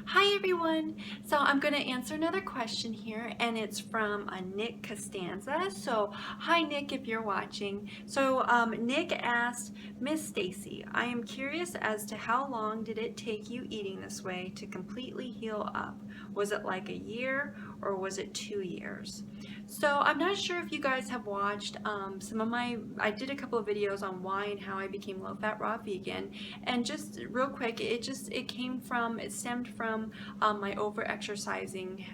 Hi everyone! So I'm going to answer another question here, and it's from Nick Costanza. So hi Nick, if you're watching. So Nick asked, Miss Stacy, I am curious as to how long did it take you eating this way to completely heal up? Was it like a year or was it 2 years? So I'm not sure if you guys have watched I did a couple of videos on why and how I became low-fat raw vegan, and just real quick, it stemmed from my over-exercising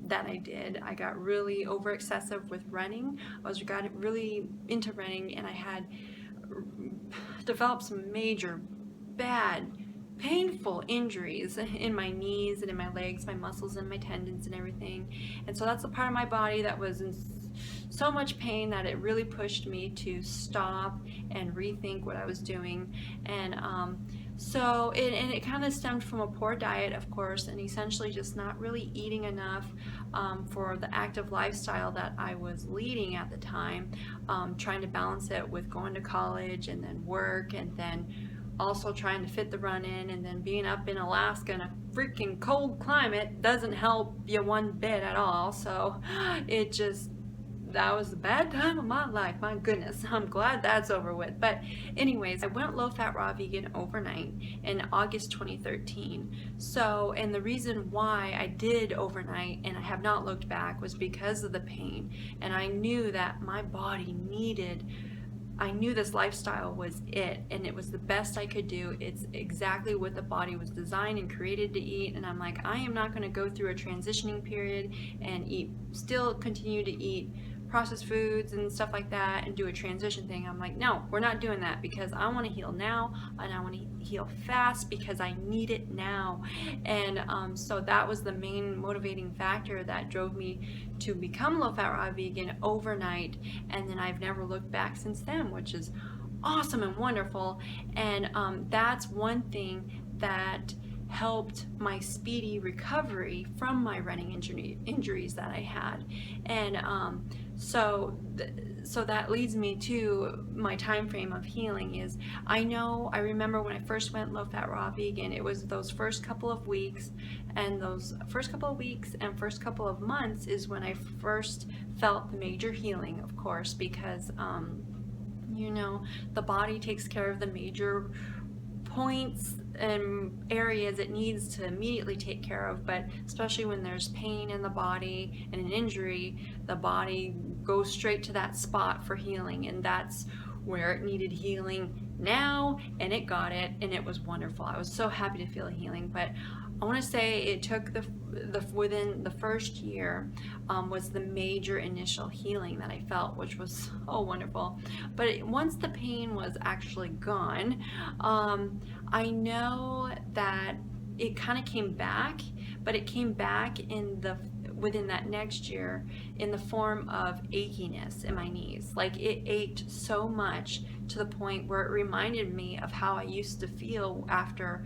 that I did. I got really over-excessive with running. Got really into running, and I had developed some major bad painful injuries in my knees and in my legs, my muscles and my tendons and everything. And so that's the part of my body that was in so much pain that it really pushed me to stop and rethink what I was doing. And so it kind of stemmed from a poor diet, of course, and essentially just not really eating enough for the active lifestyle that I was leading at the time, trying to balance it with going to college and then work, and then also trying to fit the run in, and then being up in Alaska in a freaking cold climate doesn't help you one bit at all. So that was a bad time of my life. My goodness, I'm glad that's over with. But anyways, I went low fat raw vegan overnight in August 2013. So, and the reason why I did overnight and I have not looked back was because of the pain. And I knew that my body I knew this lifestyle was it, and it was the best I could do. It's exactly what the body was designed and created to eat, and I'm like, I am not going to go through a transitioning period and still continue to eat processed foods and stuff like that and do a transition thing. I'm like, no, we're not doing that, because I want to heal now, and I want to heal fast because I need it now. And so that was the main motivating factor that drove me to become low fat raw vegan overnight, and then I've never looked back since then, which is awesome and wonderful. And that's one thing that helped my speedy recovery from my running injuries that I had. And so that leads me to my time frame of healing. Is I remember when I first went low fat raw vegan, it was those first couple of weeks, and first couple of months is when I first felt the major healing, of course, because the body takes care of the major points and areas it needs to immediately take care of. But especially when there's pain in the body and an injury, the body goes straight to that spot for healing, and that's where it needed healing now, and it got it, and it was wonderful. I was so happy to feel healing. But I want to say it took within the first year was the major initial healing that I felt, which was so wonderful. But once the pain was actually gone, I know that it kind of came back, but it came back within that next year in the form of achiness in my knees. Like, it ached so much to the point where it reminded me of how I used to feel after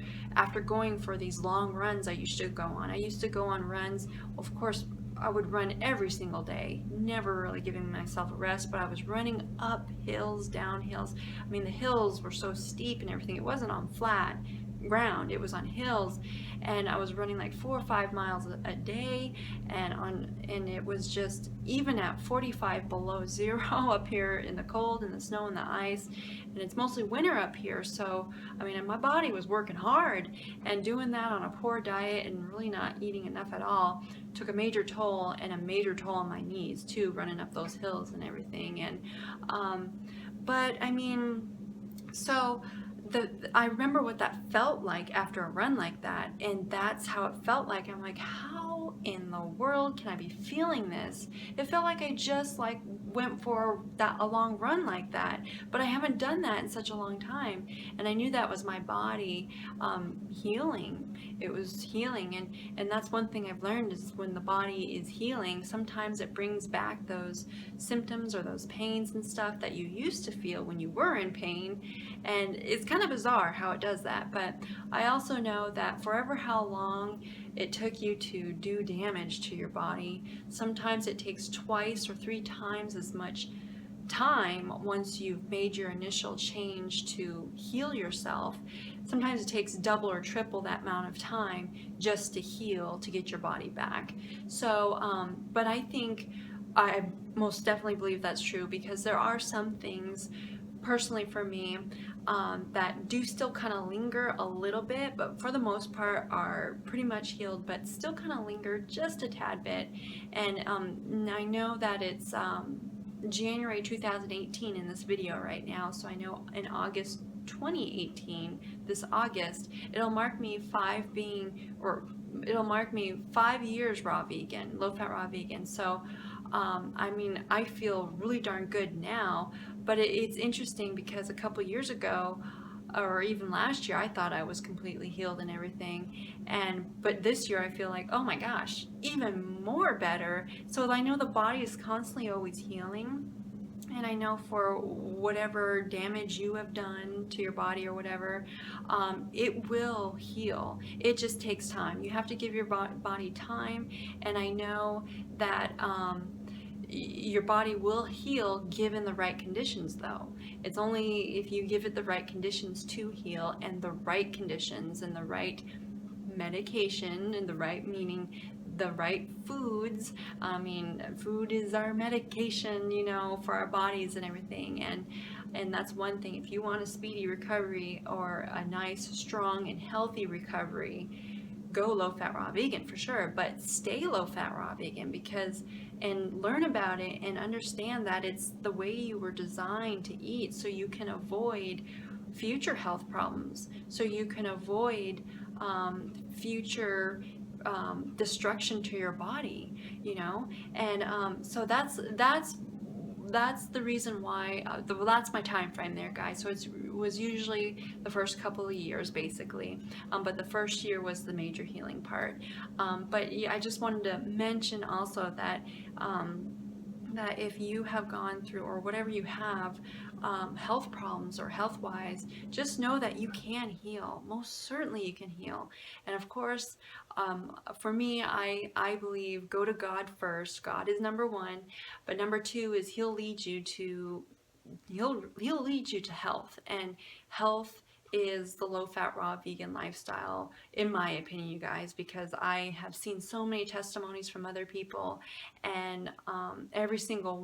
going for these long runs I used to go on. I used to go on runs, of course, I would run every single day, never really giving myself a rest, but I was running up hills, down hills. I mean, the hills were so steep and everything. It wasn't on flat ground, it was on hills, and I was running like 4 or 5 miles a day, and it was just, even at 45 below zero up here in the cold and the snow and the ice, and it's mostly winter up here. So I mean, my body was working hard, and doing that on a poor diet and really not eating enough at all took a major toll, and a major toll on my knees too, running up those hills and everything. And but I mean, so I remember what that felt like after a run like that, and that's how it felt like. I'm like, how in the world can I be feeling this? It felt like I just went for a long run like that, but I haven't done that in such a long time, and I knew that was my body healing. It was healing, and that's one thing I've learned, is when the body is healing, sometimes it brings back those symptoms or those pains and stuff that you used to feel when you were in pain. And it's kind of bizarre how it does that. But I also know that forever how long it took you to do damage to your body, sometimes it takes twice or 3 times as much time, once you've made your initial change to heal yourself, sometimes it takes double or triple that amount of time just to heal, to get your body back. So, but I think I most definitely believe that's true, because there are some things, personally for me, that do still kind of linger a little bit, but for the most part are pretty much healed, but still kind of linger just a tad bit. And I know that it's January 2018 in this video right now, so I know in August 2018, this August, it'll mark me 5 years raw vegan, low fat raw vegan. So I mean, I feel really darn good now, but it's interesting because a couple years ago, or even last year, I thought I was completely healed and everything, but this year I feel like, oh my gosh, even more better. So I know the body is constantly always healing, and I know for whatever damage you have done to your body or whatever, it will heal. It just takes time. You have to give your body time, and I know that your body will heal given the right conditions, though. It's only if you give it the right conditions to heal, and the right conditions and the right medication, and the right meaning the right foods. I mean, food is our medication, you know, for our bodies and everything. And that's one thing. If you want a speedy recovery or a nice, strong, and healthy recovery, go low fat raw vegan for sure, but stay low fat raw vegan, and learn about it and understand that it's the way you were designed to eat, so you can avoid future health problems, so you can avoid future destruction to your body, you know. And so that's the reason why, that's my time frame there, guys. So it was usually the first couple of years, basically, but the first year was the major healing part. But yeah, I just wanted to mention also that that if you have gone through, or whatever you have, health problems or health-wise, just know that you can heal. Most certainly you can heal. And of course, for me, I believe go to God first. God is number one, but number two is he'll lead you to health. And health is the low-fat raw vegan lifestyle, in my opinion, you guys, because I have seen so many testimonies from other people, and every single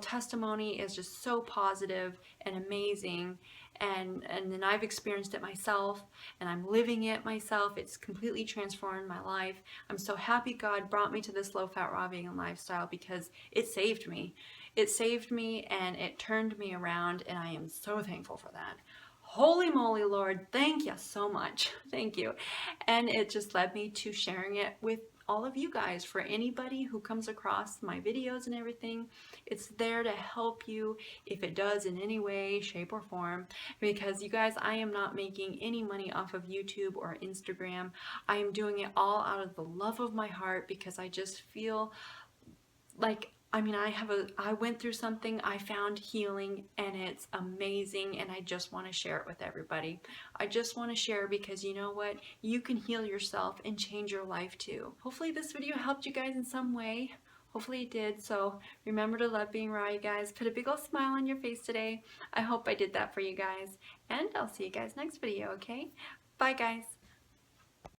testimony is just so positive and amazing. And then I've experienced it myself, and I'm living it myself. It's completely transformed my life. I'm so happy God brought me to this low-fat raw vegan lifestyle, because it saved me. It saved me, and it turned me around, and I am so thankful for that. Holy moly, Lord, thank you so much. Thank you. And it just led me to sharing it with all of you guys. For anybody who comes across my videos and everything, it's there to help you if it does in any way, shape, or form. Because you guys, I am not making any money off of YouTube or Instagram. I am doing it all out of the love of my heart, because I just feel like, I mean, I went through something, I found healing, and it's amazing, and I just want to share it with everybody. I just want to share, because you know what? You can heal yourself and change your life too. Hopefully this video helped you guys in some way. Hopefully it did. So remember to love being raw, you guys. Put a big old smile on your face today. I hope I did that for you guys. And I'll see you guys next video, okay? Bye, guys.